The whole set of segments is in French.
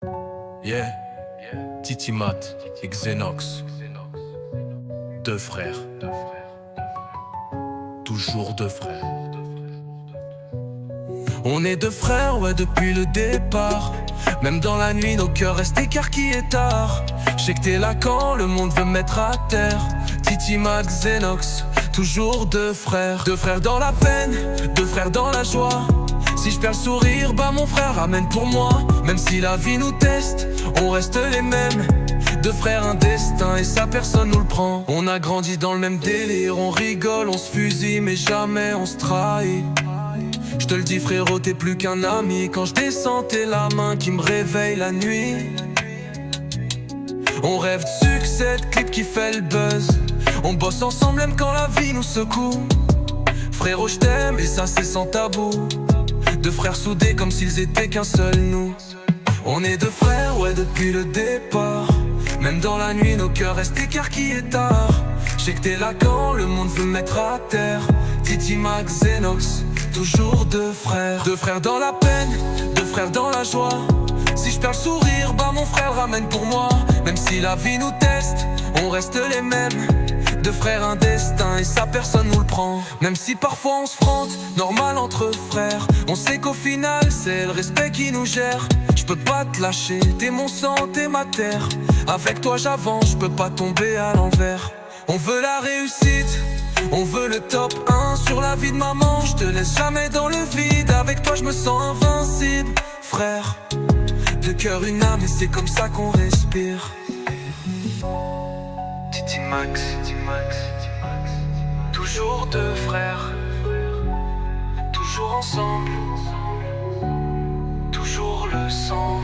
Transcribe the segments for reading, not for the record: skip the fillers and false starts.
Yeah, Titi Mat et Xenox, deux frères, toujours deux frères. On est deux frères, ouais, depuis le départ. Même dans la nuit, nos cœurs restent écarquillés tard. Je sais que t'es là quand le monde veut me mettre à terre. Titi Mat, Xenox, toujours deux frères. Deux frères dans la peine, deux frères dans la joie. Si je perds le sourire, bah mon frère ramène pour moi. Même si la vie nous teste, on reste les mêmes. Deux frères, un destin, et ça personne nous le prend. On a grandi dans le même délire, on rigole, on se fusille, mais jamais on se trahit. Je te le dis frérot, t'es plus qu'un ami. Quand je descends, t'es la main qui me réveille la nuit. On rêve de succès, de clip qui fait le buzz. On bosse ensemble même quand la vie nous secoue. Frérot, je t'aime et ça c'est sans tabou. Deux frères soudés comme s'ils étaient qu'un seul nous. On est deux frères, ouais, depuis le départ. Même dans la nuit, nos cœurs restent écarquillés tard. Je sais que t'es là quand le monde veut me mettre à terre. Titi Mat, Xenox, toujours deux frères. Deux frères dans la peine, deux frères dans la joie. Si je perds le sourire, bah mon frère le ramène pour moi. Même si la vie nous teste, on reste les mêmes. Deux frères, un destin, et ça personne nous le prend. Même si parfois on se frotte, normal entre frères. On sait qu'au final c'est le respect qui nous gère. Je peux pas te lâcher, t'es mon sang, t'es ma terre. Avec toi j'avance, je peux pas tomber à l'envers. On veut la réussite, on veut le top 1 sur la vie de maman. Je te laisse jamais dans le vide, avec toi je me sens invincible. Frère, deux cœurs, une âme, et c'est comme ça qu'on respire. Titi Max, toujours deux frères, toujours ensemble, toujours le sang.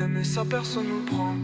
Mais ça personne nous le prend.